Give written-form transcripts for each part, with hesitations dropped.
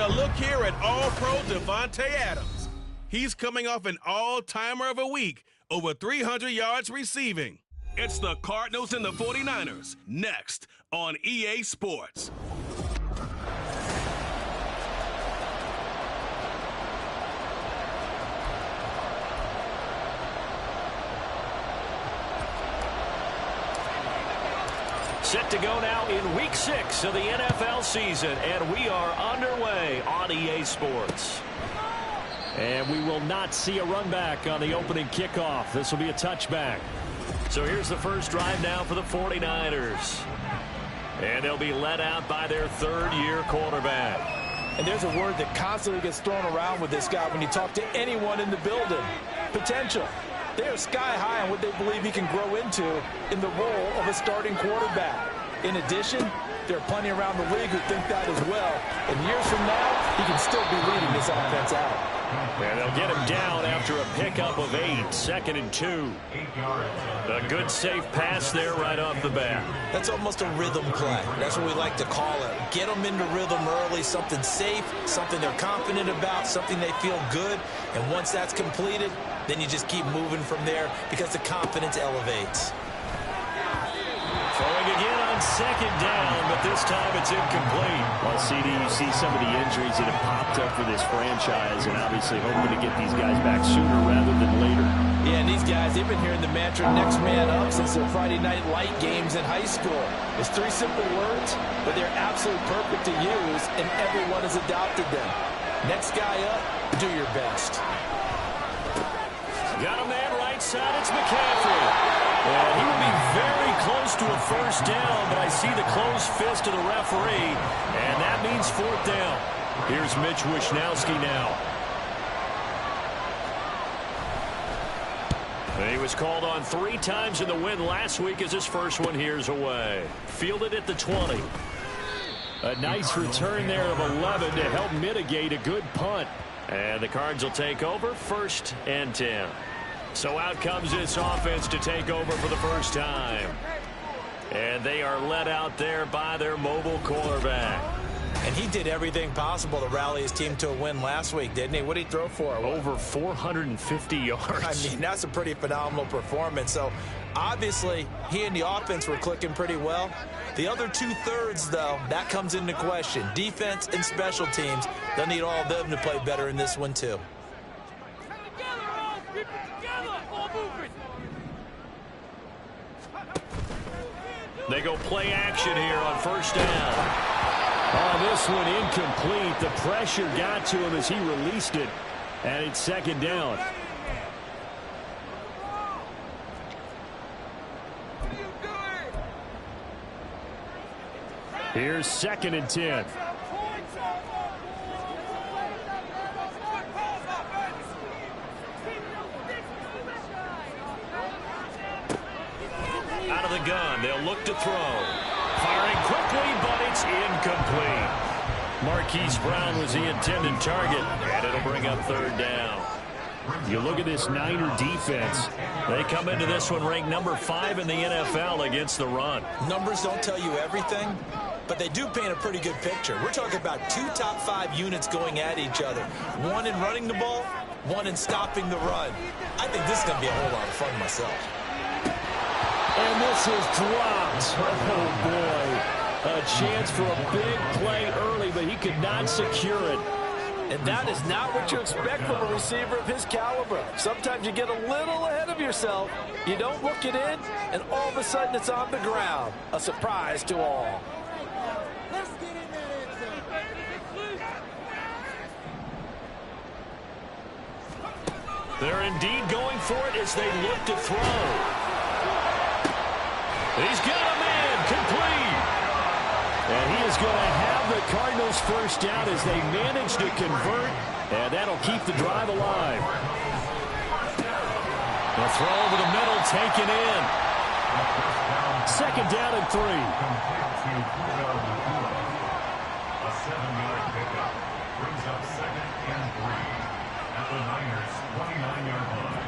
a look here at All-Pro Devontae Adams. He's coming off an all-timer of a week, over 300 yards receiving. It's the Cardinals and the 49ers, next on EA Sports. Set to go now in Week 6 of the NFL season, and we are underway on EA Sports. And we will not see a run back on the opening kickoff. This will be a touchback. So here's the first drive now for the 49ers. And they'll be led out by their third-year quarterback. And there's a word that constantly gets thrown around with this guy when you talk to anyone in the building. Potential. They are sky high on what they believe he can grow into in the role of a starting quarterback. In addition, there are plenty around the league who think that as well. And years from now, he can still be leading this offense out. And they'll get him down after a pickup of 8, 2nd and 2. A good safe pass there right off the bat. That's almost a rhythm play. That's what we like to call it. Get them into rhythm early, something safe, something they're confident about, something they feel good. And once that's completed, then you just keep moving from there because the confidence elevates. Throwing again on 2nd down, but this time it's incomplete. Well, CD, you see some of the injuries that have popped up for this franchise, and obviously hoping to get these guys back sooner rather than later. Yeah, and these guys, they've been hearing the mantra next man up since their Friday night light games in high school. It's 3 simple words, but they're absolutely perfect to use, and everyone has adopted them. Next guy up, do your best. Got a man right side, it's McCaffrey. And he will be very close to a first down, but I see the closed fist of the referee, and that means 4th down. Here's Mitch Wishnowski now. He was called on 3 times in the win last week as his first one here's away. Fielded at the 20. A nice return there of 11 to help mitigate a good punt. And the Cards will take over 1st and 10. So out comes this offense to take over for the first time. And they are led out there by their mobile quarterback. And he did everything possible to rally his team to a win last week, didn't he? What did he throw for? Over 450 yards. I mean, that's a pretty phenomenal performance. So, obviously, he and the offense were clicking pretty well. The other 2/3, though, that comes into question. Defense and special teams, they'll need all of them to play better in this one, too. They go play action here on 1st down. Oh, this one incomplete. The pressure got to him as he released it, and it's 2nd down. Here's 2nd and 10. Out of the gun, they'll look to throw. Firing quickly, but it's incomplete. Marquise Brown was the intended target, and it'll bring up 3rd down. You look at this Niner defense. They come into this one ranked number 5 in the NFL against the run. Numbers don't tell you everything, but they do paint a pretty good picture. We're talking about 2 top 5 units going at each other. One in running the ball, one in stopping the run. I think this is going to be a whole lot of fun myself. And this is dropped. Oh, boy. A chance for a big play early, but he could not secure it. And that is not what you expect from a receiver of his caliber. Sometimes you get a little ahead of yourself. You don't look it in, and all of a sudden it's on the ground. A surprise to all. They're indeed going for it as they look to throw. He's got a man complete. And he is going to have the Cardinals first down as they manage to convert. And that'll keep the drive alive. The throw over the middle taken in. 2nd down and 3. A 7-yard pickup brings up 2nd and 3 at the Niners' 29-yard line.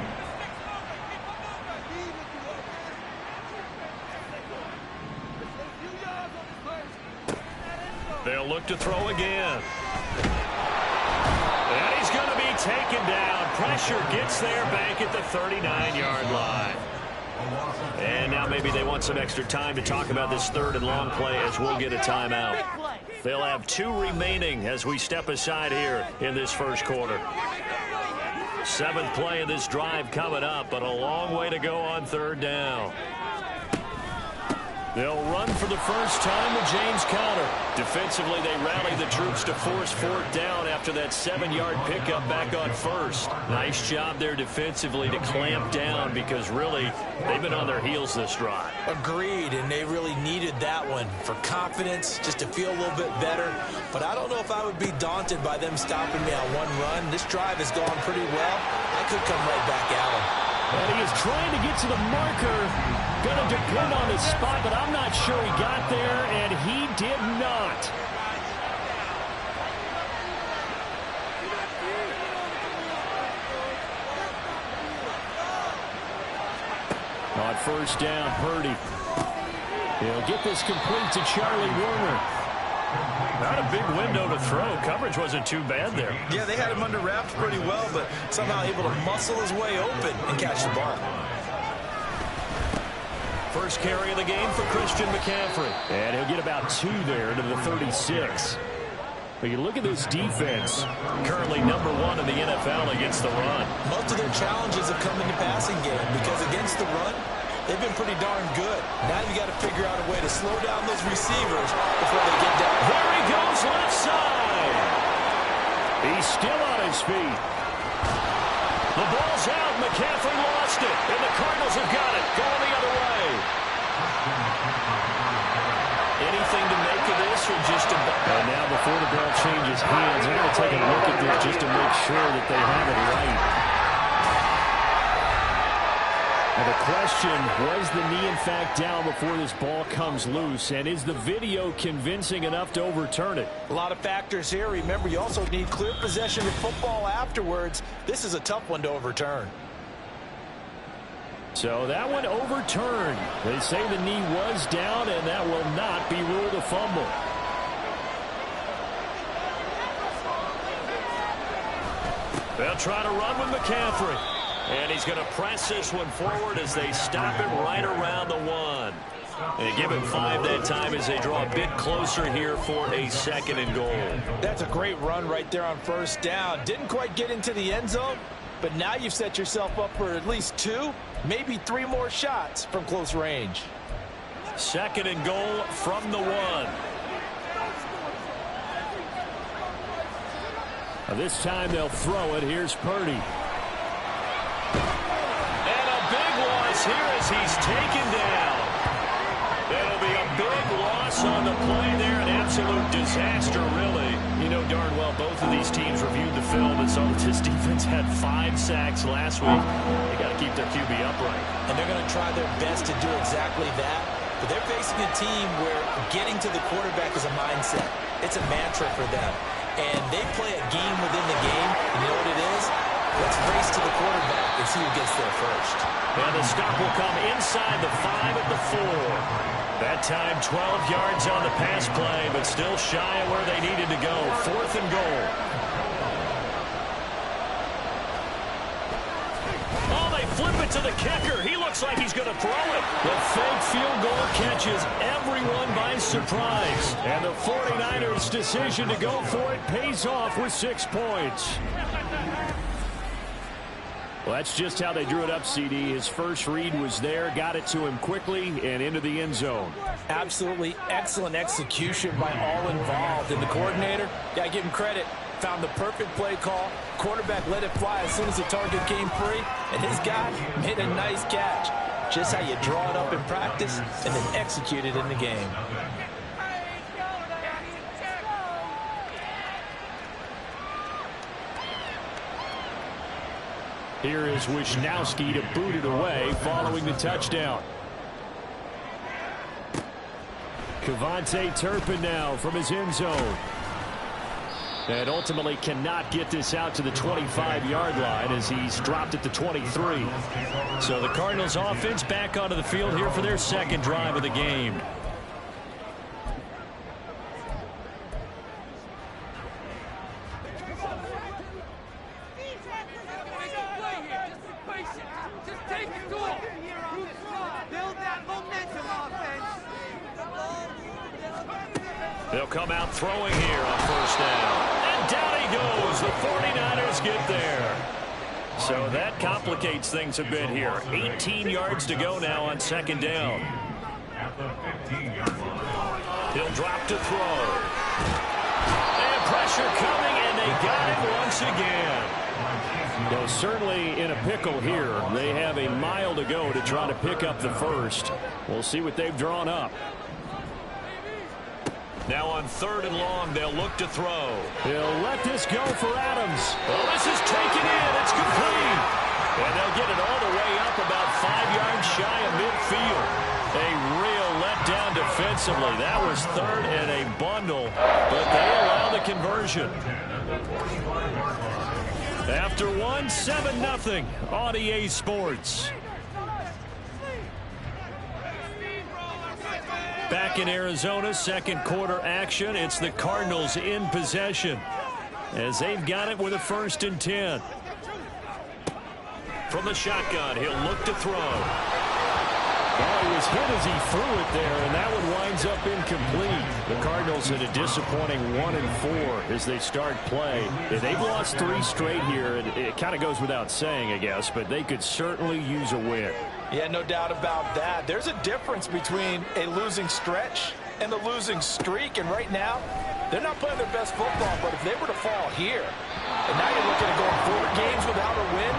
They'll look to throw again. pressure gets there back at the 39-yard line. And now maybe they want some extra time to talk about this third and long play as we'll get a timeout. They'll have 2 remaining as we step aside here in this first quarter. 7th play of this drive coming up, but a long way to go on third down. They'll run for the first time with James Conner. Defensively, they rally the troops to force 4th down after that 7-yard pickup back on first. Nice job there defensively to clamp down because really they've been on their heels this drive. Agreed, and they really needed that one for confidence, just to feel a little bit better. But I don't know if I would be daunted by them stopping me on one run. This drive has gone pretty well. I could come right back at them. And he is trying to get to the marker. Going to depend on his spot, but I'm not sure he got there, and he did not. On first down, Purdy. He'll get this complete to Charlie Warner. Not a big window to throw. Coverage wasn't too bad there. Yeah, they had him under wraps pretty well, but somehow able to muscle his way open and catch the ball. First carry of the game for Christian McCaffrey. And he'll get about 2 there to the 36. But you look at this defense, currently number 1 in the NFL against the run. Most of their challenges have come in the passing game because against the run, they've been pretty darn good. Now you got to figure out a way to slow down those receivers before they get down. There he goes left side. He's still on his feet. The ball's out. McCaffrey lost it. And the Cardinals have got it. Going the other way. Anything to make of this or just a... And now before the ball changes hands, I'm going to take a look at this just to make sure that they have it right. Now the question, was the knee in fact down before this ball comes loose? And is the video convincing enough to overturn it? A lot of factors here. Remember, you also need clear possession of football afterwards. This is a tough one to overturn. So that one overturned. They say the knee was down, and that will not be ruled a fumble. They'll try to run with McCaffrey. And he's going to press this one forward as they stop him right around the 1. And give him 5 that time as they draw a bit closer here for a 2nd and goal. That's a great run right there on first down. Didn't quite get into the end zone, but now you've set yourself up for at least 2, maybe 3 more shots from close range. 2nd and goal from the 1. Now this time they'll throw it. Here's Purdy. Here as he's taken down. That'll be a big loss on the play there. An absolute disaster, really. You know darn well both of these teams reviewed the film and saw that this defense had 5 sacks last week. They got to keep their QB upright. And they're going to try their best to do exactly that. But they're facing a team where getting to the quarterback is a mindset. It's a mantra for them. And they play a game within the game. And you know what it is? Let's race to the quarterback and see who gets there first. And the stop will come inside the 5 at the 4. That time 12 yards on the pass play, but still shy of where they needed to go. 4th and goal. Oh, they flip it to the kicker. He looks like he's going to throw it. The fake field goal catches everyone by surprise. And the 49ers' decision to go for it pays off with 6 points. Well, that's just how they drew it up, CD. His first read was there, got it to him quickly, and into the end zone. Absolutely excellent execution by all involved. And the coordinator, got to give him credit, found the perfect play call. Quarterback let it fly as soon as the target came free, and his guy made a nice catch. Just how you draw it up in practice and then execute it in the game. Here is Wisnowski to boot it away following the touchdown. Kevontae Turpin now from his end zone. And ultimately cannot get this out to the 25-yard line as he's dropped at the 23. So the Cardinals offense back onto the field here for their 2nd drive of the game. Just take it to him. Build that momentum offense. They'll come out throwing here on first down. And down he goes. The 49ers get there. So that complicates things a bit here. 18 yards to go now on second down. At the 15-yard line. He'll drop to throw. And pressure coming, and they got it once again. Well, certainly in a pickle here. They have a mile to go to try to pick up the first. We'll see what they've drawn up. Now on third and long, they'll look to throw. He'll let this go for Adams. Oh, this is taken in. It's complete. And they'll get it all the way up about 5 yards shy of midfield. A real letdown defensively. That was third and a bundle, but they allow the conversion. After one, 7-0 on EA Sports. Back in Arizona, second quarter action. It's the Cardinals in possession as they've got it with a 1st and 10. From the shotgun, he'll look to throw. Well, he was hit as he threw it there, and that one winds up incomplete. The Cardinals in a disappointing 1-4 as they start play. They've lost 3 straight here. It kind of goes without saying, I guess, but they could certainly use a win. Yeah, no doubt about that. There's a difference between a losing stretch and a losing streak, and right now, they're not playing their best football, but if they were to fall here, and now you're looking at going 4 games without a win,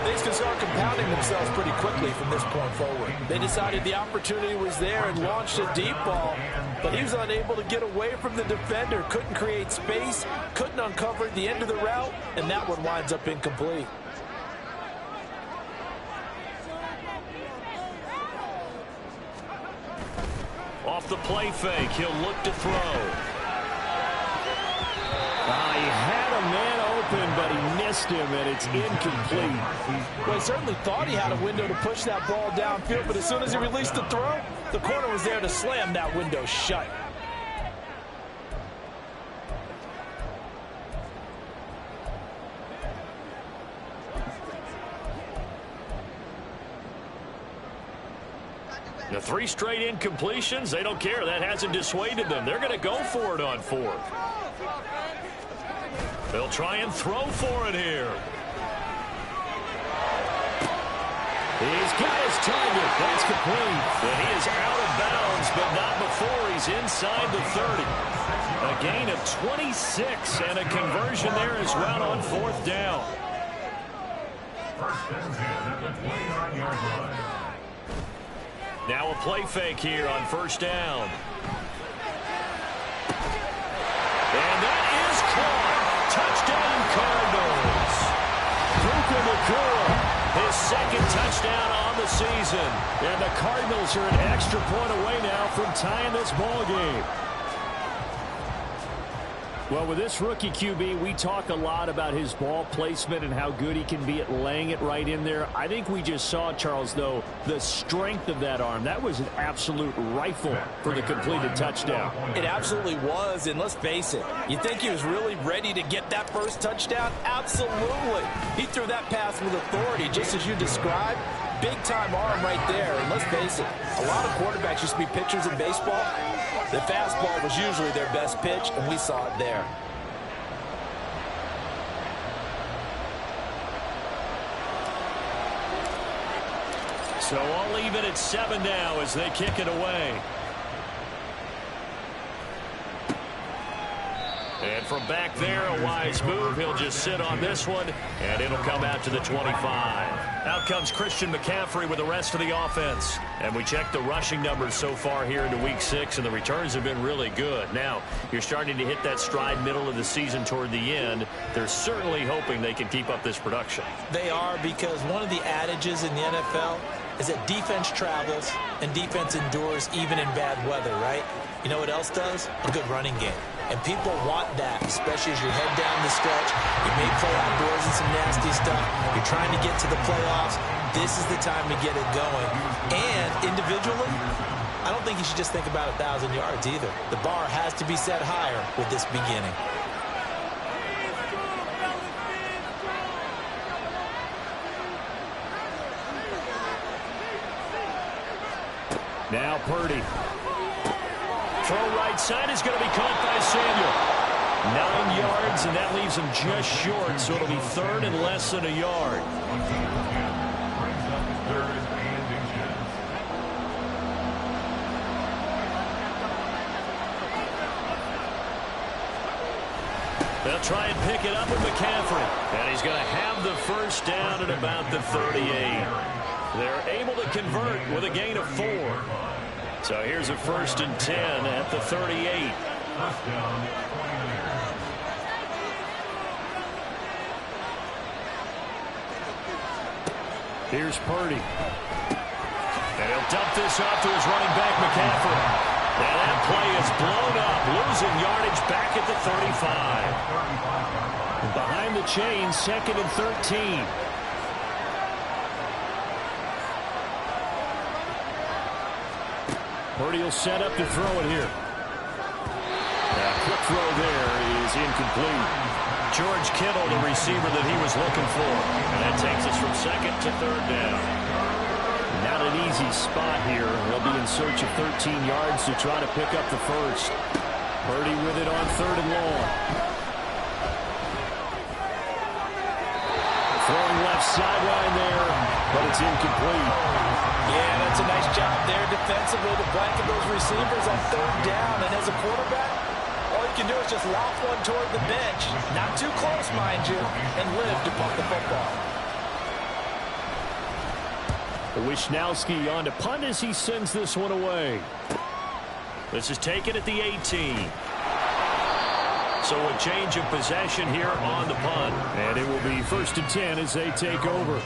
things can start compounding themselves pretty quickly from this point forward. They decided the opportunity was there and launched a deep ball, but he was unable to get away from the defender, couldn't create space, couldn't uncover the end of the route, and that one winds up incomplete. Off the play fake, he'll look to throw. He had a man open, but he missed him, and it's incomplete. Well, he certainly thought he had a window to push that ball downfield, but as soon as he released the throw, the corner was there to slam that window shut. The 3 straight incompletions, they don't care. That hasn't dissuaded them. They're going to go for it on 4th. They'll try and throw for it here. He's got his target. That's complete. And he is out of bounds, but not before he's inside the 30. A gain of 26 and a conversion there as well on 4th down. First and 10 at the 29-yard line. Now a play fake here on 1st down. And that is caught. Touchdown Cardinals. Puka Nacua, his 2nd touchdown on the season. And the Cardinals are an extra point away now from tying this ball game. Well, with this rookie QB, we talk a lot about his ball placement and how good he can be at laying it right in there. I think we just saw, Charles, though, the strength of that arm. That was an absolute rifle for the completed touchdown. It absolutely was, and let's face it, you think he was really ready to get that first touchdown? Absolutely. He threw that pass with authority, just as you described. Big-time arm right there, and let's face it, a lot of quarterbacks used to be pitchers in baseball. The fastball was usually their best pitch, and we saw it there. So I'll leave it at 7 now as they kick it away. And from back there, a wise move. He'll just sit on this one, and it'll come out to the 25. Out comes Christian McCaffrey with the rest of the offense. And we check the rushing numbers so far here into Week 6, and the returns have been really good. Now, you're starting to hit that stride middle of the season toward the end. They're certainly hoping they can keep up this production. They are, because one of the adages in the NFL is that defense travels and defense endures even in bad weather, right? You know what else does? A good running game. And people want that, especially as you head down the stretch. You may play outdoors in some nasty stuff. You're trying to get to the playoffs. This is the time to get it going. And individually, I don't think you should just think about 1,000 yards either. The bar has to be set higher with this beginning. Now Purdy. Throw right side is going to be caught by Samuel. 9 yards, and that leaves him just short, so it'll be third and less than a yard. They'll try and pick it up with McCaffrey. And he's going to have the first down at about the 38. They're able to convert with a gain of 4. So here's a 1st and 10 at the 38. Here's Purdy. And he'll dump this off to his running back, McCaffrey. And that play is blown up, losing yardage back at the 35. Behind the chain, 2nd and 13. Purdy will set up to throw it here. A quick throw there is incomplete. George Kittle, the receiver that he was looking for. And that takes us from 2nd to 3rd down. Not an easy spot here. They'll be in search of 13 yards to try to pick up the first. Purdy with it on 3rd and long. Throwing left sideline there, but it's incomplete. Yeah, that's a nice job there defensively to blanket those receivers on 3rd down. And as a quarterback, all you can do is just loft one toward the bench. Not too close, mind you, and live to punt the football. Wisnowski on to punt as he sends this one away. This is taken at the 18. So a change of possession here on the punt. And it will be 1st and 10 as they take over.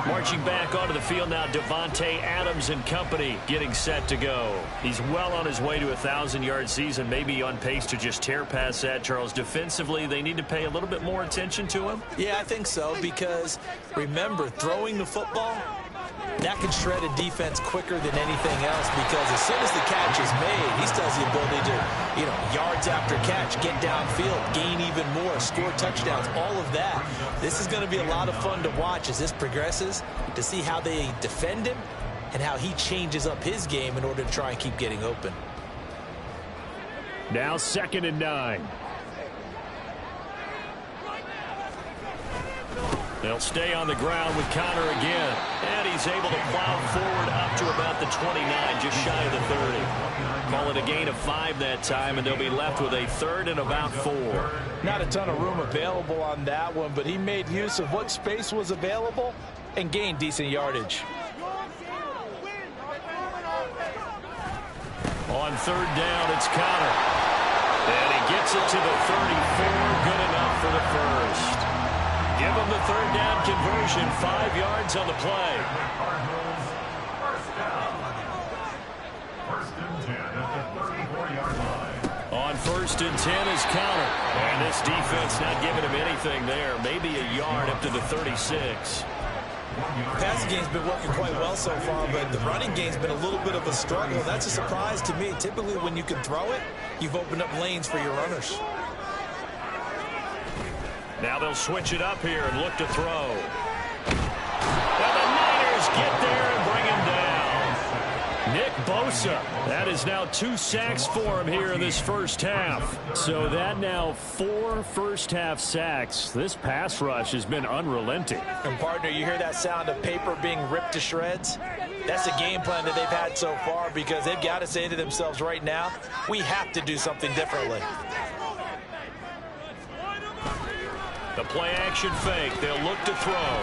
Marching back onto the field now, Davante Adams and company getting set to go. He's well on his way to a 1,000-yard season, maybe on pace to just tear past that, Charles. Defensively, they need to pay a little bit more attention to him. Yeah, I think so, because remember, throwing the football, that can shred a defense quicker than anything else, because as soon as the catch is made, he still has the ability to, yards after catch, get downfield, gain even more, score touchdowns, all of that. This is going to be a lot of fun to watch as this progresses, to see how they defend him and how he changes up his game in order to try and keep getting open. Now 2nd and 9. They'll stay on the ground with Connor again. And he's able to plow forward up to about the 29, just shy of the 30. Call it a gain of 5 that time, and they'll be left with a 3rd and about 4. Not a ton of room available on that one, but he made use of what space was available and gained decent yardage. On 3rd down, it's Connor. And he gets it to the 34, good enough for the first. Give him the 3rd down conversion, 5 yards on the play. On 1st and 10 is Connor. And this defense not giving him anything there. Maybe a yard up to the 36. Passing game's been working quite well so far, but the running game's been a little bit of a struggle. That's a surprise to me. Typically, when you can throw it, you've opened up lanes for your runners. Now they'll switch it up here and look to throw. And the Niners get there and bring him down. Nick Bosa. That is now 2 sacks for him here in this first half. So that now 4 first-half sacks. This pass rush has been unrelenting. And, partner, you hear that sound of paper being ripped to shreds? That's the game plan that they've had so far, because they've got to say to themselves right now, we have to do something differently. The play-action fake. They'll look to throw.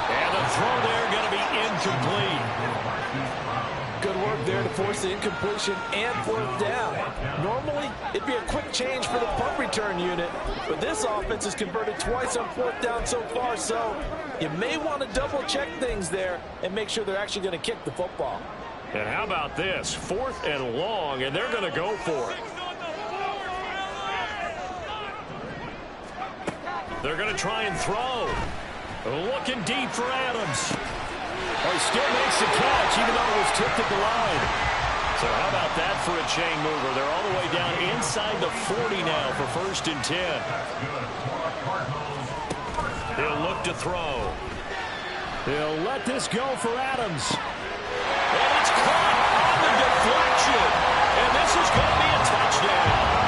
And the throw there going to be incomplete. Good work there to force the incompletion and 4th down. Normally, it'd be a quick change for the punt return unit, but this offense has converted twice on 4th down so far, so you may want to double-check things there and make sure they're actually going to kick the football. And how about this? 4th and long, and they're going to go for it. They're going to try and throw. Looking deep for Adams. Oh, he still makes the catch, even though it was tipped at the line. So how about that for a chain mover? They're all the way down inside the 40 now for 1st and 10. He'll look to throw. He'll let this go for Adams. caught on the deflection. And this is going to be a touchdown.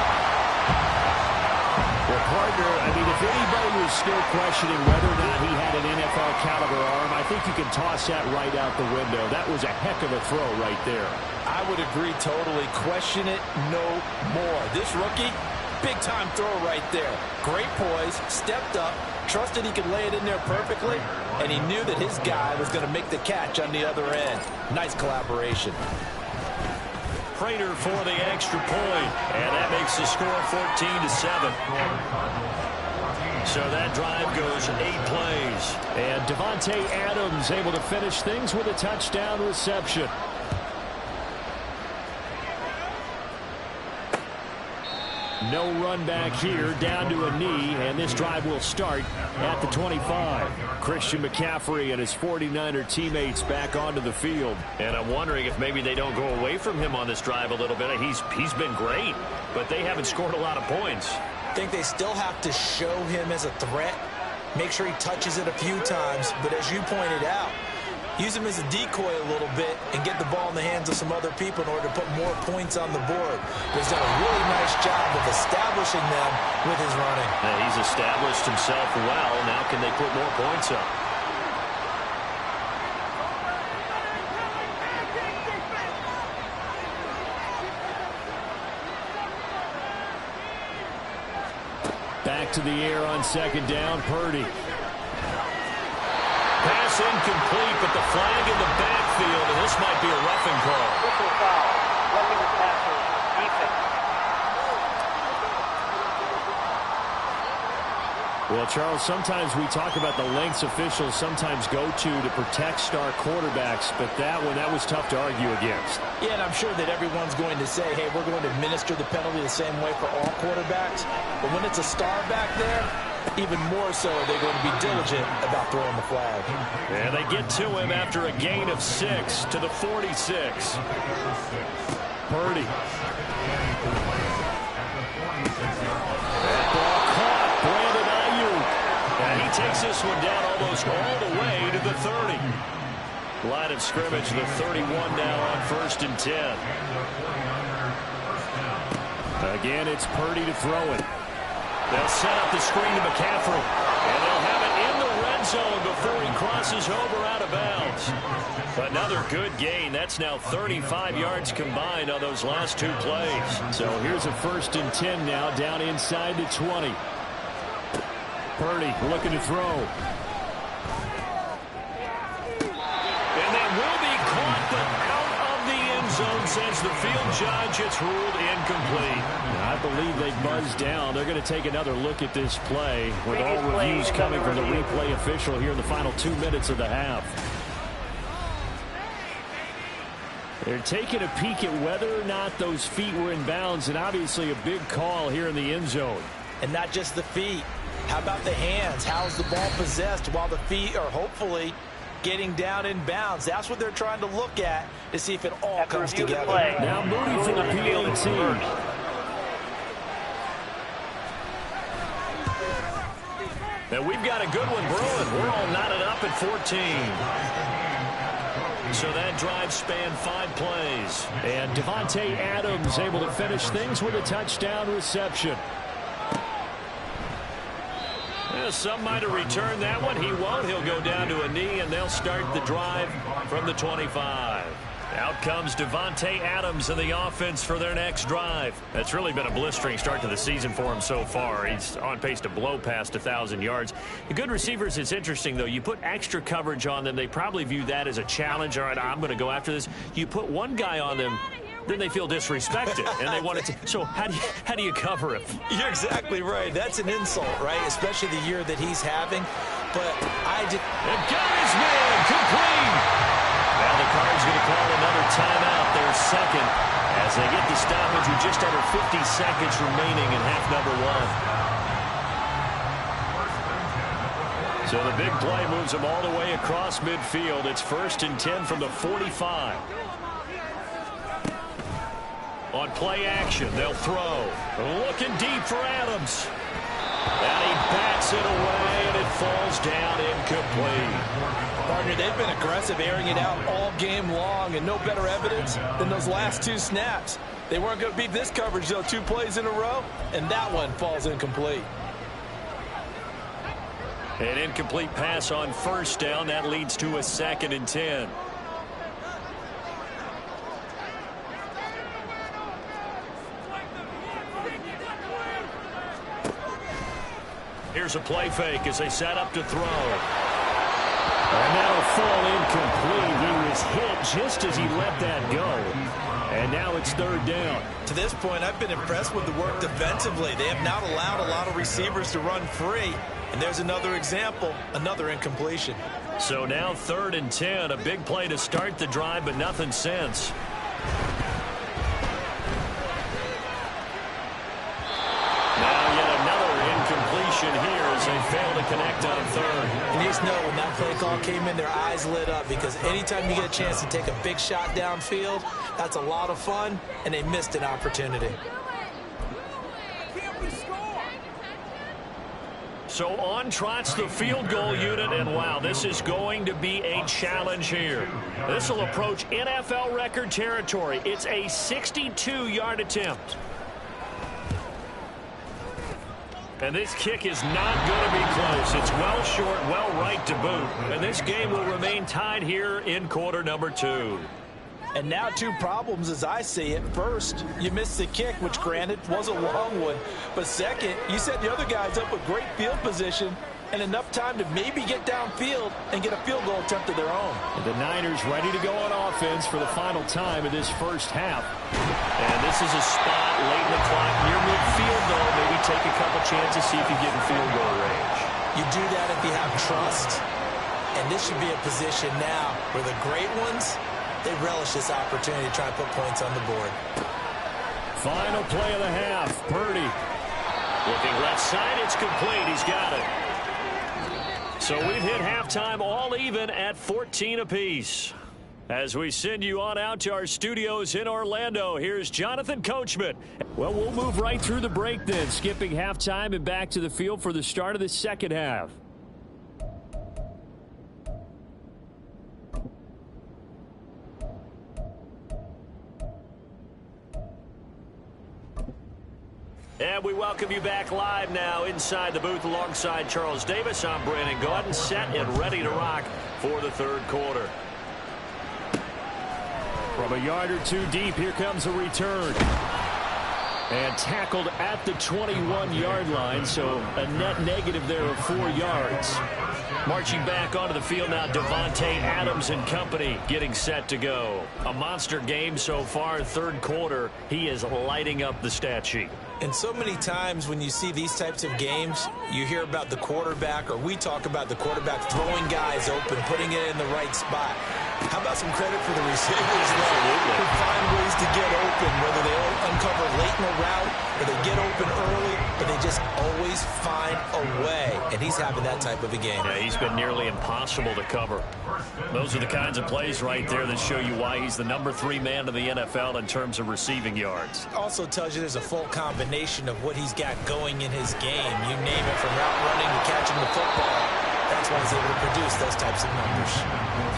Well, partner, I mean, if anybody was still questioning whether or not he had an NFL caliber arm, I think you can toss that right out the window. That was a heck of a throw right there. I would agree totally. Question it no more. This rookie, big-time throw right there. Great poise, stepped up, trusted he could lay it in there perfectly, and he knew that his guy was going to make the catch on the other end. Nice collaboration. Prater for the extra point, and that makes the score 14-7. So that drive goes 8 plays. And Davante Adams able to finish things with a touchdown reception. No run back here, down to a knee, and this drive will start at the 25. Christian McCaffrey and his 49er teammates back onto the field. And I'm wondering if maybe they don't go away from him on this drive a little bit. He's been great, but they haven't scored a lot of points. I think they still have to show him as a threat, make sure he touches it a few times, but as you pointed out, use him as a decoy a little bit and get the ball in the hands of some other people in order to put more points on the board. But he's done a really nice job of establishing them with his running. And he's established himself well. Now can they put more points up? Back to the air on second down, Purdy. Pass incomplete, but the flag in the backfield, and this might be a roughing call. Triple foul. Roughing the passer. Defense. Well, Charles, sometimes we talk about the lengths officials sometimes go to protect star quarterbacks, but that was tough to argue against. Yeah, and I'm sure that everyone's going to say, hey, we're going to administer the penalty the same way for all quarterbacks. But when it's a star back there, even more so are they going to be diligent about throwing the flag. And they get to him after a gain of 6 to the 46. Purdy. That ball caught. Brandon Ayuk. And he takes this one down almost all the way to the 30. Line of scrimmage, the 31 now on 1st and 10. Again, it's Purdy to throw it. They'll set up the screen to McCaffrey. And they'll have it in the red zone before he crosses over out of bounds. Another good gain. That's now 35 yards combined on those last 2 plays. So here's a 1st and 10 now, down inside the 20. Purdy looking to throw. And that will be caught, but out of the end zone since the field judge. It's ruled incomplete. I believe they buzzed down. They're going to take another look at this play with all reviews coming from the replay official here in the final 2 minutes of the half. They're taking a peek at whether or not those feet were in bounds, and obviously a big call here in the end zone. And not just the feet. How about the hands? How's the ball possessed while the feet are hopefully getting down in bounds? That's what they're trying to look at to see if it all comes together. Now Moody for the PAT. And we've got a good one brewing. We're all knotted up at 14. So that drive spanned 5 plays. And Davante Adams able to finish things with a touchdown reception. Yeah, some might have returned that one. He won't. He'll go down to a knee, and they'll start the drive from the 25. Out comes Davante Adams and the offense for their next drive. That's really been a blistering start to the season for him so far. He's on pace to blow past 1,000 yards. The good receivers, it's interesting, though. You put extra coverage on them, they probably view that as a challenge. All right, I'm going to go after this. You put one guy on them, then they feel disrespected, and they want it to. So how do you cover him? You're exactly right. That's an insult, right? Especially the year that he's having. But I just... And got his man complete. Now the Cards going to call another timeout, their second, as they get the stoppage with just under 50 seconds remaining in half number 1. So the big play moves them all the way across midfield. It's 1st and 10 from the 45. On play action, they'll throw. Looking deep for Adams. And he bats Hits it away, and it falls down incomplete. Partner, they've been aggressive, airing it out all game long, and no better evidence than those last 2 snaps. They weren't going to beat this coverage, though, 2 plays in a row, and that one falls incomplete. An incomplete pass on first down. That leads to a 2nd and 10. Here's a play fake as they set up to throw. And that'll fall incomplete. He was hit just as he let that go. And now it's 3rd down. To this point, I've been impressed with the work defensively. They have not allowed a lot of receivers to run free. And there's another example, another incompletion. So now 3rd and 10. A big play to start the drive, but nothing since. Here as they fail to connect on 3rd. And you just know when that play call came in, their eyes lit up, because anytime you get a chance to take a big shot downfield, that's a lot of fun, and they missed an opportunity. So on trots the field goal unit, and wow, this is going to be a challenge here. This will approach NFL record territory. It's a 62-yard attempt. And this kick is not going to be close. It's well short, well right to boot. And this game will remain tied here in quarter number 2. And now 2 problems as I see it. First, you missed the kick, which granted was a long one. But second, you set the other guys up with great field position and enough time to maybe get downfield and get a field goal attempt of their own. The Niners ready to go on offense for the final time of this first half. And this is a spot late in the clock near midfield, though. Maybe take a couple chances, see if you get in field goal range. You do that if you have trust. And this should be a position now where the great ones, they relish this opportunity to try and put points on the board. Final play of the half. Purdy looking left side. It's complete. He's got it. So we've hit halftime all even at 14 apiece. As we send you on out to our studios in Orlando, here's Jonathan Coachman. Well, we'll move right through the break then, skipping halftime and back to the field for the start of the second half. And we welcome you back live now inside the booth alongside Charles Davis. I'm Brandon Gaudin, set and ready to rock for the third quarter. From a yard or 2 deep, here comes a return. And tackled at the 21-yard line, so a net negative there of 4 yards. Marching back onto the field now, Davante Adams and company getting set to go. A monster game so far, third quarter. He is lighting up the stat sheet. And so many times when you see these types of games, you hear about the quarterback, or we talk about the quarterback throwing guys open, putting it in the right spot. How about some credit for the receivers who find ways to get open, whether they uncover late in the route or they get open early, but they just always find a way. And he's having that type of a game. Yeah, he's been nearly impossible to cover. Those are the kinds of plays right there that show you why he's the number 3 man in the NFL in terms of receiving yards. Also tells you there's a full combination of what he's got going in his game. You name it, from route running to catching the football. That's why he's able to produce those types of numbers.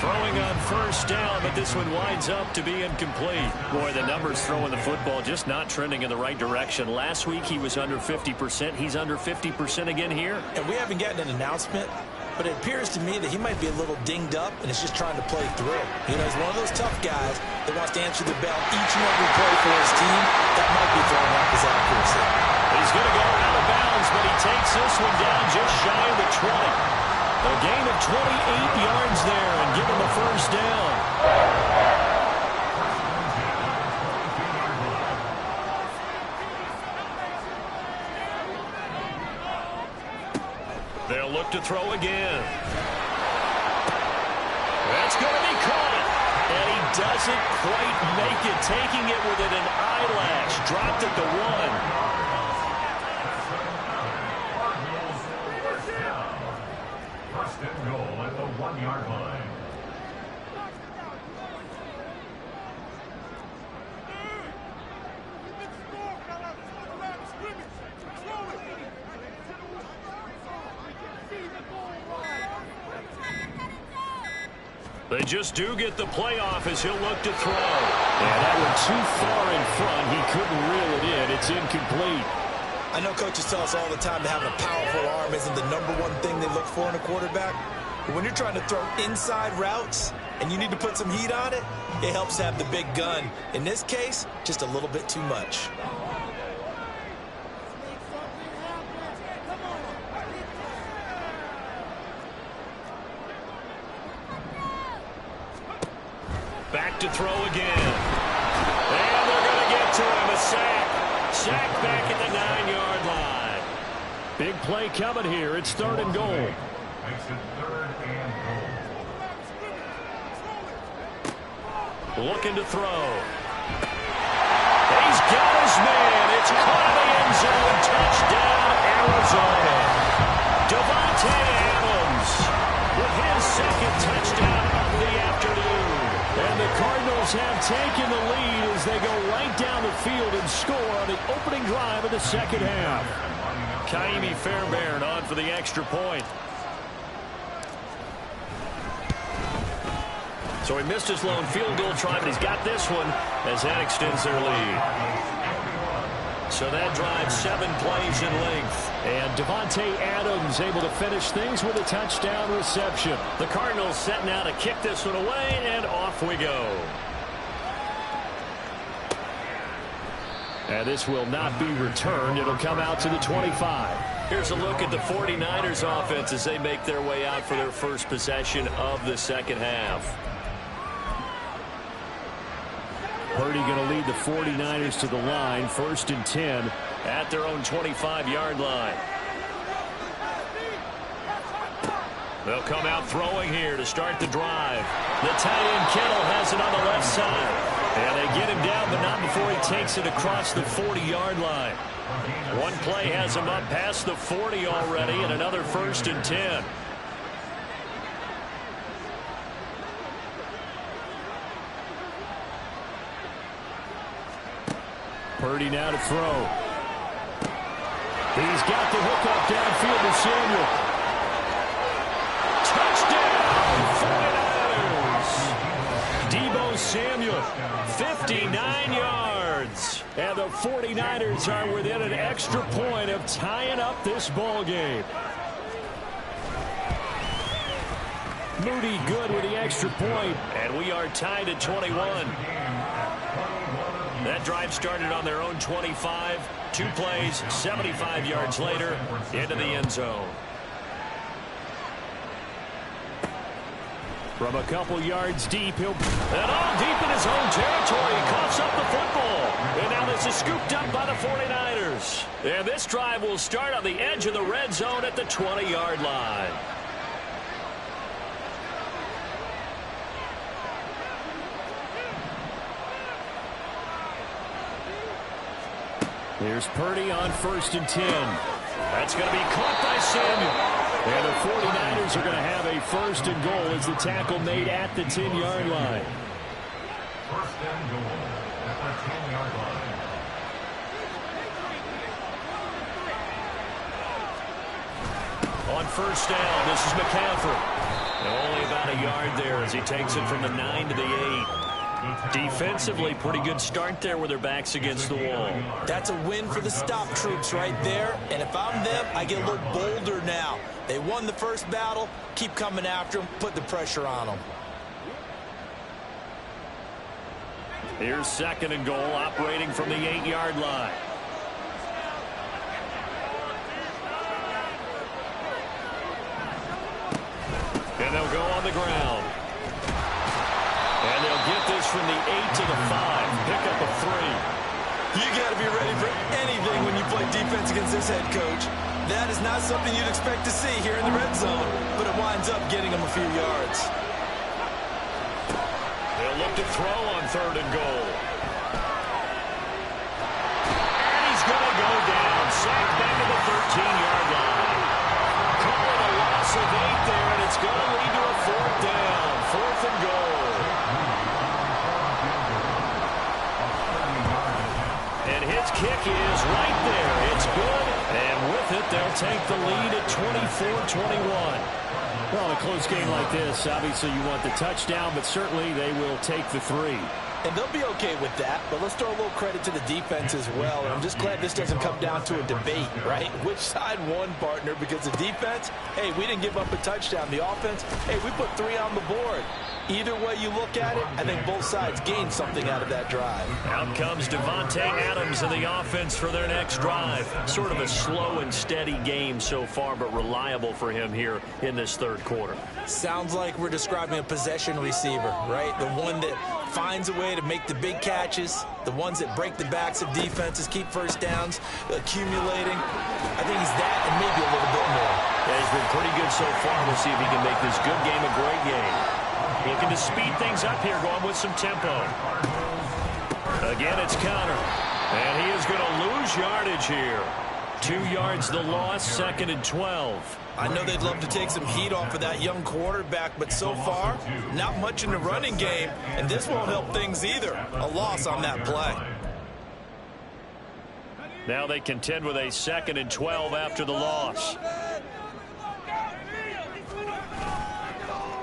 Throwing on first down, but this one winds up to be incomplete. Boy, the numbers throwing the football just not trending in the right direction. Last week he was under 50%. He's under 50% again here. And we haven't gotten an announcement, but it appears to me that he might be a little dinged up and is just trying to play through. You know, he's one of those tough guys that wants to answer the bell each and every play for his team. That might be throwing off his accuracy. He's going to go out of bounds, but he takes this one down just shy of the 20. A gain of 28 yards there and give him a first down. They'll look to throw again. That's going to be caught. And he doesn't quite make it, taking it within an eyelash. Dropped at the 1. First and goal at the 1-yard line. They just do get the playoff as he'll look to throw. And that one too far in front. He couldn't reel it in. It's incomplete. I know coaches tell us all the time that having a powerful arm isn't the #1 thing they look for in a quarterback. But when you're trying to throw inside routes and you need to put some heat on it, it helps have the big gun. In this case, just a little bit too much. Back to throw again. And they're going to get to him. A sack. Sack back at the 9-yard line. Big play coming here. It's 3rd and goal. Makes it 3rd and goal. Looking to throw. He's got his man. It's caught in the end zone. Touchdown, Arizona. Davante Adams with his 2nd touchdown of the afternoon. And the Cardinals have taken the lead as they go right down the field and score on the opening drive of the 2nd half. Kaimi Fairbairn on for the extra point. So he missed his lone field goal try, but he's got this one as that extends their lead. So that drives 7 plays in length. And Davante Adams able to finish things with a touchdown reception. The Cardinals setting out to kick this one away, and off we go. And this will not be returned. It'll come out to the 25. Here's a look at the 49ers offense as they make their way out for their first possession of the 2nd half. Purdy going to lead the 49ers to the line. 1st and 10 at their own 25-yard line. They'll come out throwing here to start the drive. The tight end Kittle has it on the left side. And they get him down, but not before he takes it across the 40-yard line. One play has him up past the 40 already, and another 1st and 10. Purdy now to throw. He's got the hook up downfield to Samuel. Touchdown, 49ers. Deebo Samuel, 59 yards. And the 49ers are within an extra point of tying up this ball game. Moody good with the extra point. And we are tied at 21. That drive started on their own 25. 2 plays, 75 yards later, into the end zone. From a couple yards deep, and all deep in his own territory. He coughs up the football. And now this is scooped up by the 49ers. And this drive will start on the edge of the red zone at the 20-yard line. Here's Purdy on 1st and 10. That's going to be caught by Samuel. And the 49ers are going to have a 1st and goal as the tackle made at the 10-yard line. 1st and goal at the 10-yard line. On 1st down, this is McCaffrey. And only about a yard there as he takes it from the 9 to the 8. Defensively, pretty good start there with their backs against the wall. That's a win for the stop troops right there. And if I'm them, I get a little bolder now. They won the first battle. Keep coming after them. Put the pressure on them. Here's 2nd and goal, operating from the 8-yard line. And they'll go on the ground. And they'll get this from the 8 to the 5. Pick up a 3. You got to be ready for anything when you play defense against this head coach. That is not something you'd expect to see here in the red zone, but it winds up getting them a few yards. They'll look to throw on 3rd and goal. And he's going to go down. Sacked back at the 13-yard line. Calling a loss of 8 there, and it's going to lead to a 4th down. 4th and goal. And his kick is right there. It's good. And with it, they'll take the lead at 24-21. Well, in a close game like this, obviously you want the touchdown, but certainly they will take the 3. And they'll be okay with that, but let's throw a little credit to the defense as well. And I'm just glad this doesn't come down to a debate, right? Which side won, partner? Because the defense, hey, we didn't give up a touchdown. The offense, hey, we put 3 on the board. Either way you look at it, I think both sides gained something out of that drive. Out comes Davante Adams in the offense for their next drive. Sort of a slow and steady game so far, but reliable for him here in this third quarter. Sounds like we're describing a possession receiver, right? The one that finds a way to make the big catches, the ones that break the backs of defenses, keep first downs, accumulating. I think he's that and maybe a little bit more. Yeah, he's been pretty good so far. We'll see if he can make this good game a great game. Looking to speed things up here, going with some tempo. Again, it's Connor. And he is going to lose yardage here. 2 yards the loss, 2nd and 12. I know they'd love to take some heat off of that young quarterback, but so far, not much in the running game, and this won't help things either. A loss on that play. Now they contend with a 2nd and 12 after the loss.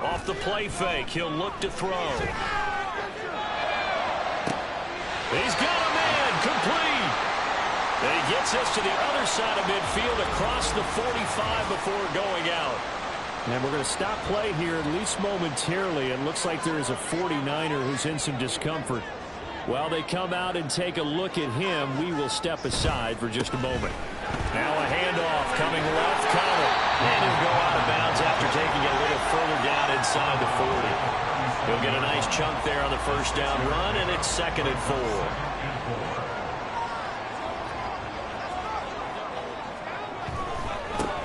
Off the play fake, he'll look to throw. He's got a man, complete. And he gets us to the other side of midfield across the 45 before going out. And we're going to stop play here at least momentarily. It looks like there is a 49er who's in some discomfort. While they come out and take a look at him, we will step aside for just a moment. Now a handoff coming left, Connor. And he'll go out of bounds after taking it a little further down inside the 40. He'll get a nice chunk there on the first down run, and it's 2nd and 4.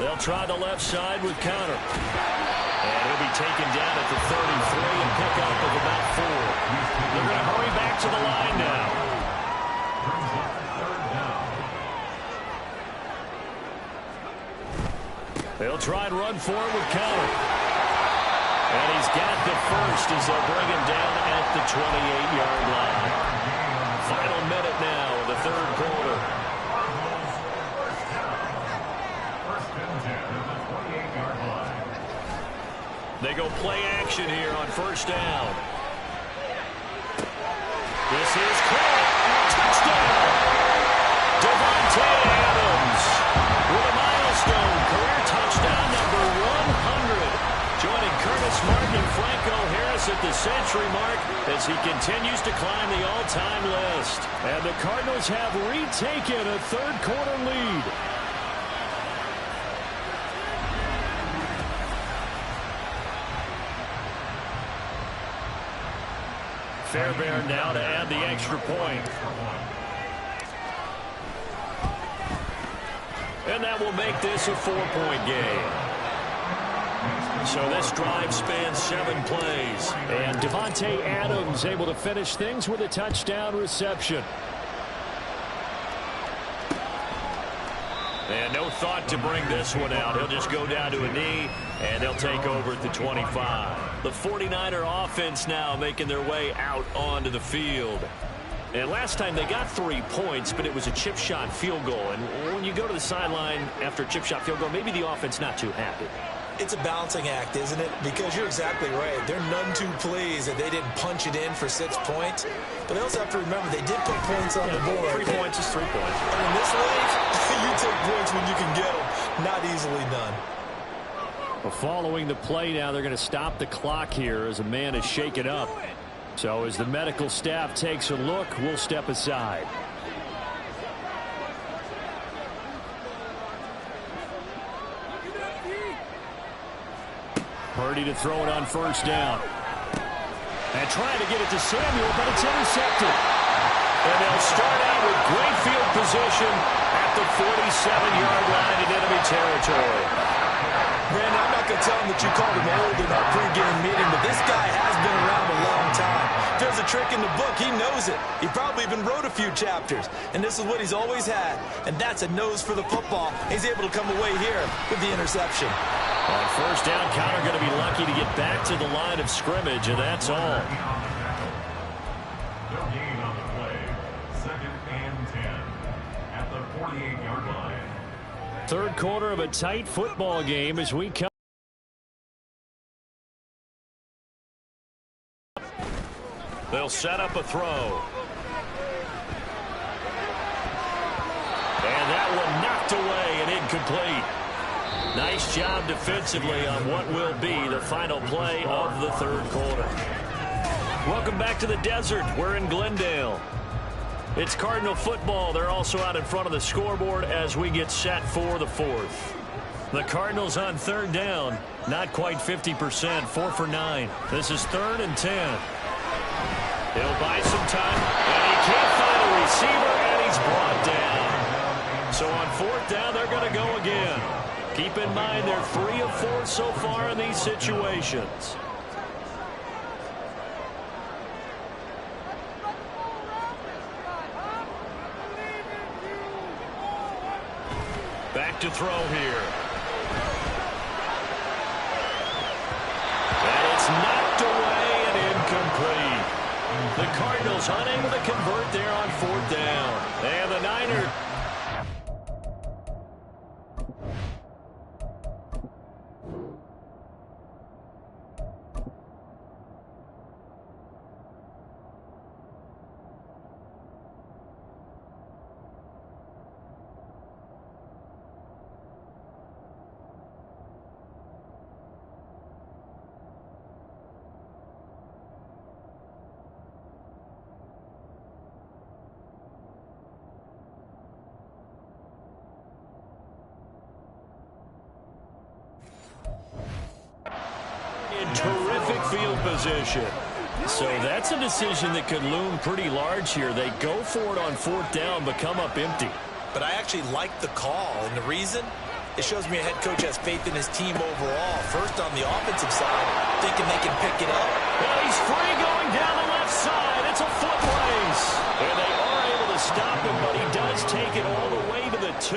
They'll try the left side with Connor. And he'll be taken down at the 33 and pick up of about 4. They're going to hurry back to the line now. They'll try and run for it with Connor. And he's got the first as they'll bring him down at the 28-yard line. Final minute now of the third quarter. They go play action here on first down. This is caught. Touchdown! Davante Adams with a milestone career touchdown number 100. Joining Curtis Martin and Franco Harris at the century mark as he continues to climb the all-time list. And the Cardinals have retaken a third quarter lead. Fairbairn now to add the extra point. And that will make this a 4-point game. So this drive spans 7 plays. And Davante Adams able to finish things with a touchdown reception. And no thought to bring this one out. He'll just go down to a knee, and they'll take over at the 25. The 49er offense now making their way out onto the field. And last time they got 3 points, but it was a chip shot field goal. And when you go to the sideline after a chip shot field goal, maybe the offense not too happy. It's a balancing act, isn't it? Because you're exactly right. They're none too pleased that they didn't punch it in for 6 points. But they also have to remember they did put points on the board. 3 points is 3 points. And in this league, you take points when you can get them. Not easily done. Well, following the play now, they're going to stop the clock here as a man is shaken up. So as the medical staff takes a look, we'll step aside. Purdy to throw it on first down. And trying to get it to Samuel, but it's intercepted. And they'll start out with great field position at the 47-yard line in enemy territory. Brandon, I'm not going to tell him that you called him old in our pregame meeting, but this guy has been around a long time. If there's a trick in the book, he knows it. He probably even wrote a few chapters, and this is what he's always had, and that's a nose for the football. He's able to come away here with the interception. On first down, Connor going to be lucky to get back to the line of scrimmage, and that's all. No gain on the play. 2nd and 10 at the 48-yard line. Third quarter of a tight football game as we come. They'll set up a throw. And that one knocked away and incomplete. Nice job defensively on what will be the final play of the third quarter. Welcome back to the desert. We're in Glendale. It's Cardinal football. They're also out in front of the scoreboard as we get set for the fourth. The Cardinals on third down. Not quite 50%. 4 for 9. This is 3rd and 10. He'll buy some time. And he can't find a receiver, and he's brought down. So on 4th down, they're going to go again. Keep in mind they're 3 of 4 so far in these situations. Back to throw here. And it's knocked away and incomplete. The Cardinals unable to convert there on 4th down. And the Niners. Terrific field position. So that's a decision that could loom pretty large here. They go for it on 4th down, but come up empty. But I actually like the call, and the reason? It shows me a head coach has faith in his team overall. First on the offensive side, thinking they can pick it up. Well, he's free going down the left side. It's a foot race. And they are able to stop him, but he does take it all the way to the 2.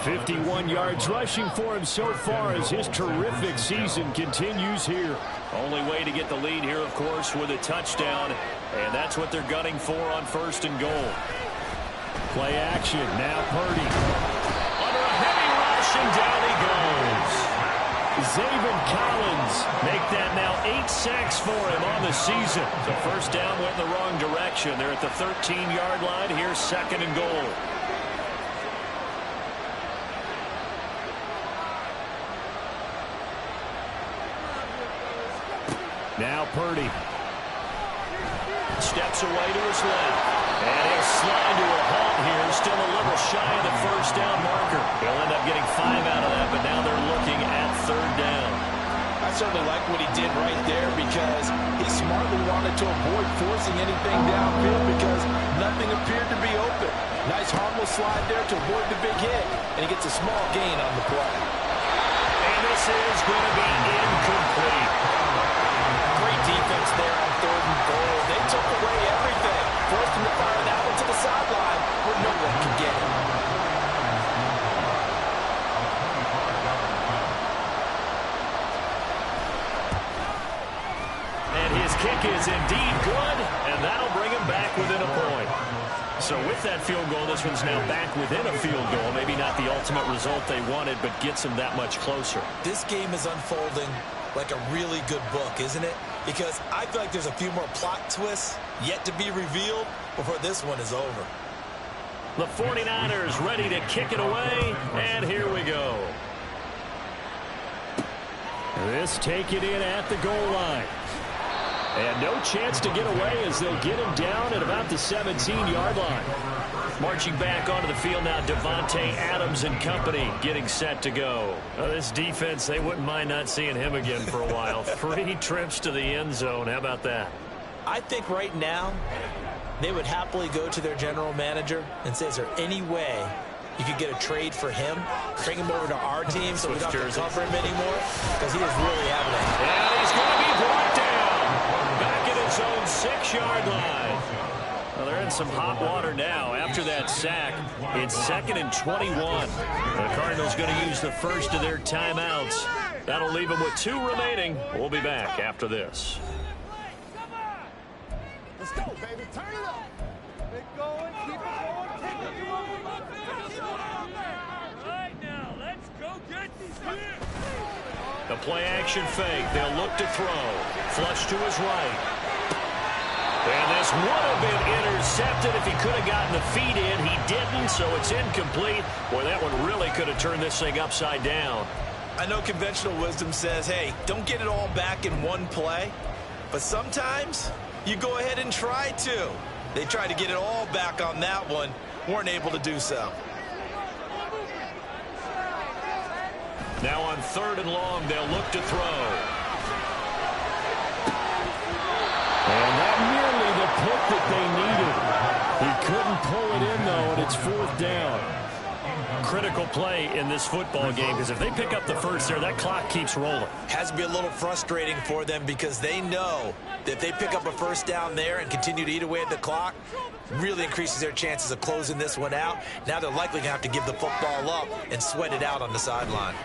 51 yards rushing for him so far as his terrific season continues here. Only way to get the lead here, of course, with a touchdown. And that's what they're gunning for on 1st and goal. Play action. Now Purdy. Under a heavy rush, and down he goes. Zaven Collins make that now 8 sacks for him on the season. The 1st down went in the wrong direction. They're at the 13-yard line. Here's 2nd and goal. Now Purdy. Steps away to his left. And he'll slide to a halt here. Still a little shy of the 1st down marker. He'll end up getting 5 out of that, but now they're looking at 3rd down. I certainly like what he did right there because he smartly wanted to avoid forcing anything downfield because nothing appeared to be open. Nice harmless slide there to avoid the big hit, and he gets a small gain on the play. And this is going to be incomplete. Great defense there on 3rd and goal. They took away everything. Forced him to fire that one to the sideline where no one could get him. And his kick is indeed good, and that'll bring him back within a point. So with that field goal, this one's now back within a field goal. Maybe not the ultimate result they wanted, but gets them that much closer. This game is unfolding like a really good book, isn't it? Because I feel like there's a few more plot twists yet to be revealed before this one is over. The 49ers ready to kick it away, and here we go. This taken in at the goal line. And no chance to get away as they'll get him down at about the 17-yard line. Marching back onto the field now, Davante Adams and company getting set to go. Well, this defense, they wouldn't mind not seeing him again for a while. 3 trips to the end zone. How about that? I think right now they would happily go to their general manager and say, is there any way you could get a trade for him, bring him over to our team so we don't have to cover him anymore? Because he is really having a... And he's going to be brought down back at his own 6-yard line. Well, they're in some hot water now after that sack. It's 2nd and 21. The Cardinals going to use the first of their timeouts. That'll leave them with 2 remaining. We'll be back after this. Let's go, baby. Turn it up. Keep it going. Keep it going. Take it to him. Right now, let's go get these here. The play action fake. They'll look to throw. Flush to his right. And this would have been intercepted if he could have gotten the feet in. He didn't, so it's incomplete. Boy, that one really could have turned this thing upside down. I know conventional wisdom says, hey, don't get it all back in one play. But sometimes you go ahead and try to. They tried to get it all back on that one. Weren't able to do so. Now on 3rd and long, they'll look to throw. And that nearly the pick that they needed. He couldn't pull it in, though, and it's 4th down. Critical play in this football game, because if they pick up the first there, that clock keeps rolling. Has to be a little frustrating for them because they know that if they pick up a first down there and continue to eat away at the clock, really increases their chances of closing this one out. Now they're likely going to have to give the football up and sweat it out on the sideline.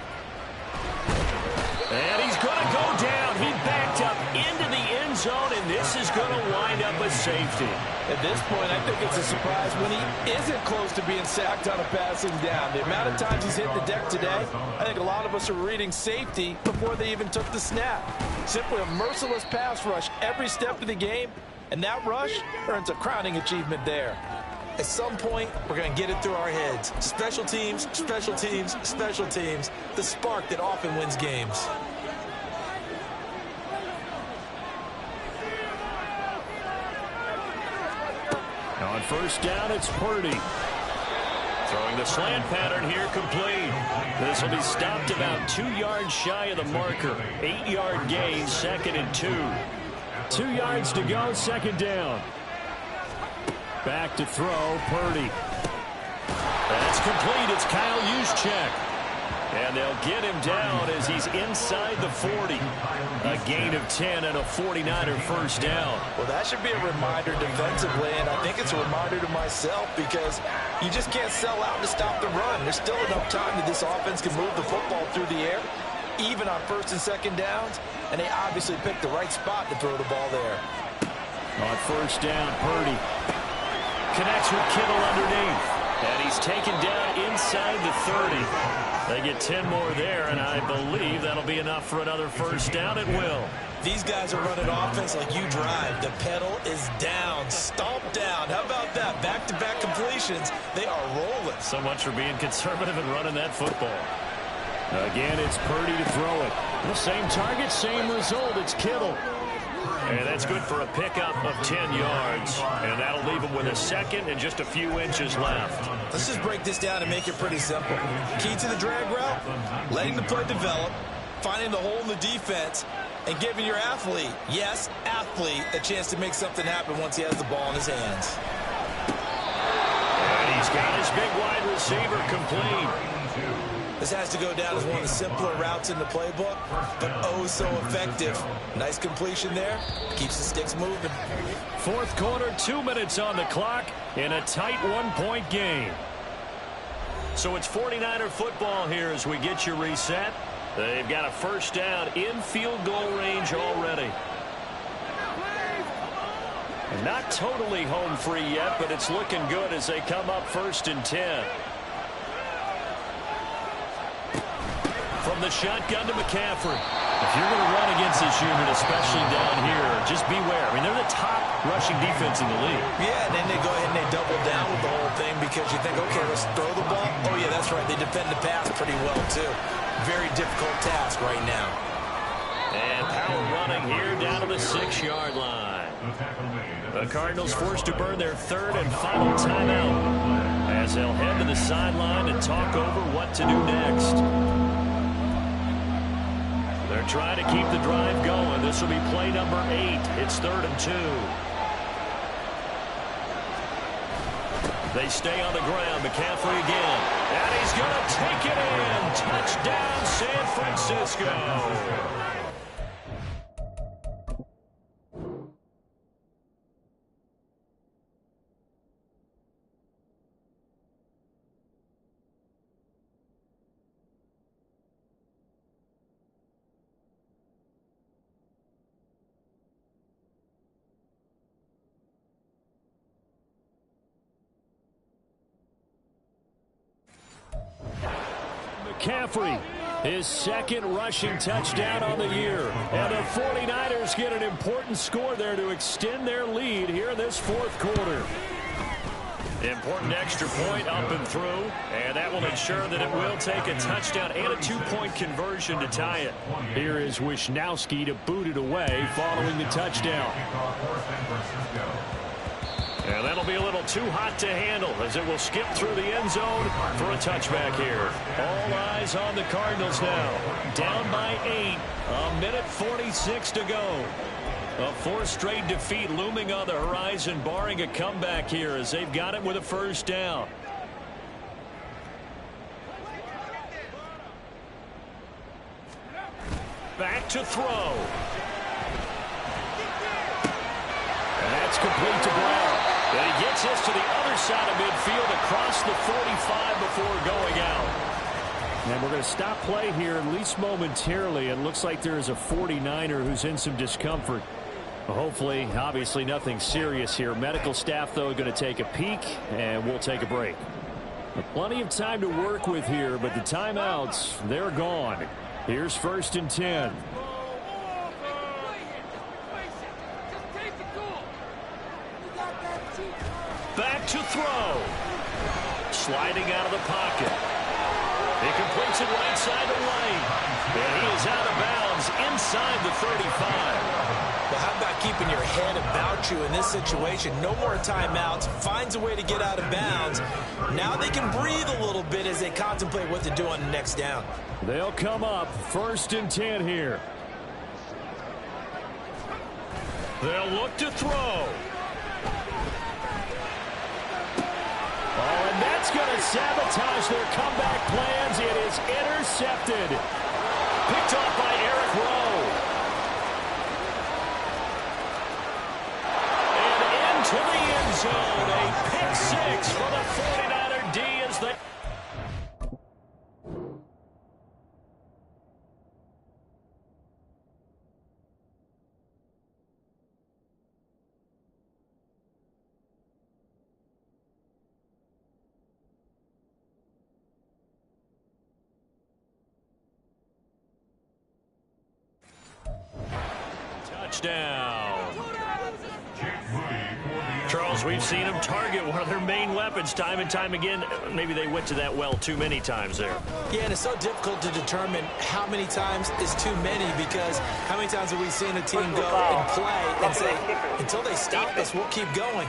And he's going to go down. He backed up into the end zone, and this is going to wind up a safety. At this point, I think it's a surprise when he isn't close to being sacked on a passing down. The amount of times he's hit the deck today, I think a lot of us are reading safety before they even took the snap. Simply a merciless pass rush every step of the game, and that rush earns a crowning achievement there. At some point, we're going to get it through our heads. Special teams, special teams, special teams. The spark that often wins games. Now on 1st down, it's Purdy. Throwing the slant pattern here, complete. This will be stopped about 2 yards shy of the marker. 8-yard gain, 2nd and 2. 2 yards to go, 2nd down. Back to throw, Purdy. That's complete. It's Kyle Juszczyk. And they'll get him down as he's inside the 40. A gain of 10 and a 49er first down. Well, that should be a reminder defensively, and I think it's a reminder to myself because you just can't sell out to stop the run. There's still enough time that this offense can move the football through the air, even on 1st and 2nd downs, and they obviously picked the right spot to throw the ball there. On 1st down, Purdy connects with Kittle underneath. And he's taken down inside the 30. They get 10 more there, and I believe that'll be enough for another first down. It will. These guys are running offense like you drive. The pedal is down, stomped down. How about that? Back-to-back completions. They are rolling. So much for being conservative and running that football. Again, it's Purdy to throw it. The same target, same result. It's Kittle. And that's good for a pickup of 10 yards. And that'll leave him with a 2nd and just a few inches left. Let's just break this down and make it pretty simple. Key to the drag route, letting the play develop, finding the hole in the defense, and giving your athlete, yes, athlete, a chance to make something happen once he has the ball in his hands. And he's got his big wide receiver complete. This has to go down as one of the simpler routes in the playbook, but oh so effective. Nice completion there. Keeps the sticks moving. 4th quarter, 2 minutes on the clock in a tight 1-point game. So it's 49er football here as we get you reset. They've got a first down in field goal range already. Not totally home free yet, but it's looking good as they come up 1st and 10. From the shotgun to McCaffrey. If you're going to run against this unit, especially down here, just beware. I mean, they're the top rushing defense in the league. Yeah, and then they go ahead and they double down with the whole thing because you think, okay, let's throw the ball. Oh, yeah, that's right. They defend the pass pretty well, too. Very difficult task right now. And power running here down to the 6-yard line. The Cardinals forced to burn their 3rd and final timeout as they'll head to the sideline and talk over what to do next. They're trying to keep the drive going. This will be play number 8. It's 3rd and 2. They stay on the ground. McCaffrey again. And he's going to take it in. Touchdown, San Francisco. McCaffrey His second rushing touchdown on the year. And the 49ers get an important score there to extend their lead here in this fourth quarter. Important extra point up and through, and that will ensure that it will take a touchdown and a two-point conversion to tie it. Here is Wisnowski to boot it away following the touchdown. And that'll be a little too hot to handle as it will skip through the end zone for a touchback here. All eyes on the Cardinals now. Down by 8. A minute 46 to go. A fourth straight defeat looming on the horizon, barring a comeback here as they've got it with a first down. Back to throw. And that's complete to Brown. And he gets this to the other side of midfield across the 45 before going out. And we're going to stop play here at least momentarily. It looks like there is a 49er who's in some discomfort. Hopefully, obviously nothing serious here. Medical staff, though, going to take a peek, and we'll take a break. Plenty of time to work with here, but the timeouts, they're gone. Here's 1st and 10. Back to throw. Sliding out of the pocket. He completes it right side of the lane. And he is out of bounds inside the 35. Well, how about keeping your head about you in this situation? No more timeouts. Finds a way to get out of bounds. Now they can breathe a little bit as they contemplate what to do on the next down. They'll come up 1st and 10 here. They'll look to throw. Oh, and that's going to sabotage their comeback plans. It is intercepted. Picked off by Eric Rowe. And into the end zone. A pick six for the 49er D as they... Touchdown. Charles, we've seen them target one of their main weapons time and time again. Maybe they went to that well too many times there. Yeah, and it's so difficult to determine how many times is too many, because how many times have we seen a team go and play and say, until they stop us, we'll keep going.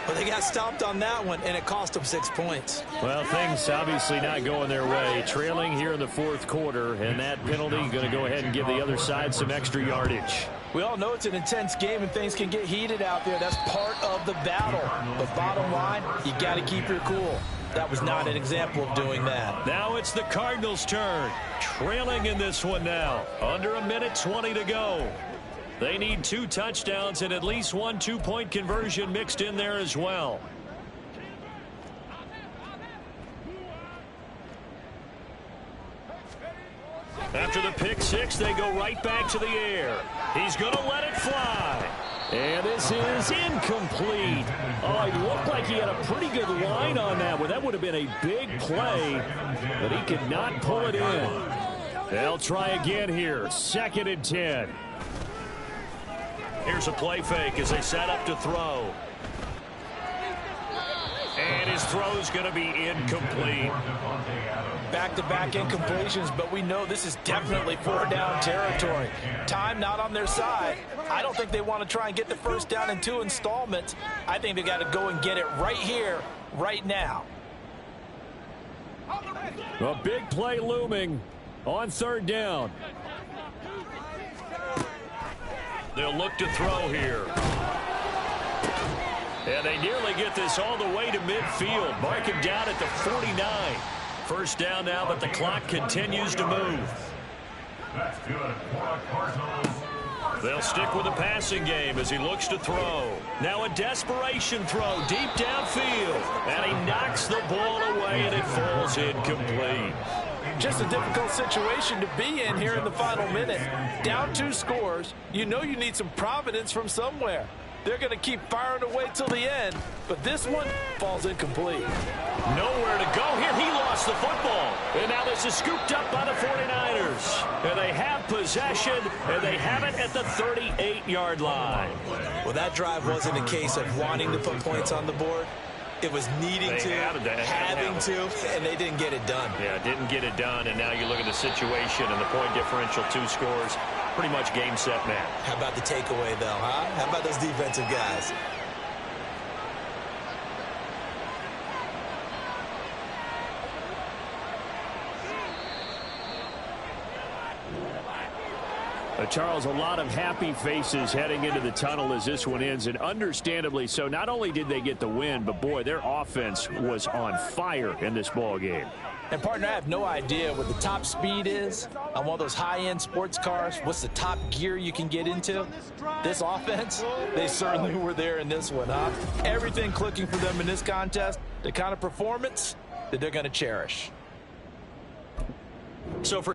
But they got stopped on that one, and it cost them 6 points. Well, things obviously not going their way. Trailing here in the fourth quarter, and that penalty going to go ahead and give the other side some extra yardage. We all know it's an intense game and things can get heated out there. That's part of the battle. But bottom line, you got to keep your cool. That was not an example of doing that. Now it's the Cardinals' turn. Trailing in this one now. Under a minute 20 to go. They need 2 touchdowns and at least 1 two-point conversion mixed in there as well. After the pick six, they go right back to the air. He's going to let it fly. And this is incomplete. Oh, it looked like he had a pretty good line on that one. That would have been a big play, but he could not pull it in. They'll try again here. 2nd and 10. Here's a play fake as they set up to throw. And his throw's going to be incomplete. Back-to-back incompletions, but we know this is definitely 4-down territory. Time not on their side. I don't think they want to try and get the first down in 2 installments. I think they got to go and get it right here, right now. A big play looming on 3rd down. They'll look to throw here. And they nearly get this all the way to midfield. Marking down at the 49. First down now, but the clock continues to move. That's good for the Cardinals. They'll stick with the passing game as he looks to throw. Now a desperation throw deep downfield. And he knocks the ball away, and it falls incomplete. Just a difficult situation to be in here in the final minute. Down 2 scores. You know you need some providence from somewhere. They're going to keep firing away till the end, but this one falls incomplete. Nowhere to go here. He lost the football. And now this is scooped up by the 49ers. possession, and they have it at the 38-yard line. Well, that drive wasn't a case of wanting to put points on the board. It was needing to, having to, and they didn't get it done. Yeah, didn't get it done, and now you look at the situation and the point differential, 2 scores, pretty much game, set, match. How about the takeaway, though, huh? How about those defensive guys? Charles, a lot of happy faces heading into the tunnel as this one ends, and understandably so. Not only did they get the win, but, boy, their offense was on fire in this ball game. And, partner, I have no idea what the top speed is on one of those high-end sports cars. What's the top gear you can get into? This offense, they certainly were there in this one, huh? Everything clicking for them in this contest, the kind of performance that they're going to cherish. So for